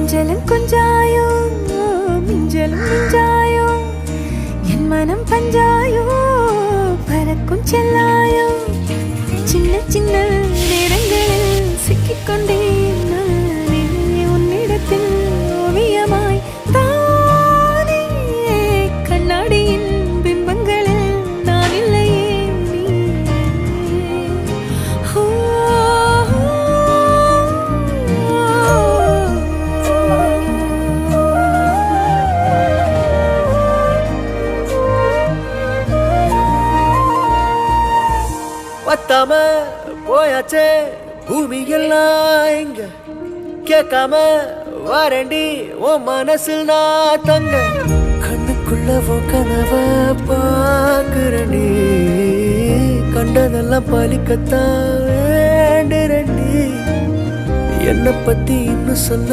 கொஞ்சலும் கொஞ்சாயோ மிஞ்சலும் மிஞ்சாயோ என் மனம் பஞ்சாயோ பறக்கும் செல்லாயோ சின்ன சின்ன நேரங்களில் சிக்கிக்கொண்டேன் நானே உன்னிடத்தில் ஓவியமாய் தானே கண்ணாடியின் பிம்பங்களில் நான் இல்லையே நீ பத்தாம போயாச்சே பூமி எல்லாம் இங்க கேட்காம வாரண்டி உன் மனசில் நான் தங்க கண்ணுக்குள்ள உன் கனவ பாக்குறண்டி கண்டதெல்லாம் பலிக்கத்தான் வேண்டுறண்டி என்னை பத்தி இன்னும் சொல்ல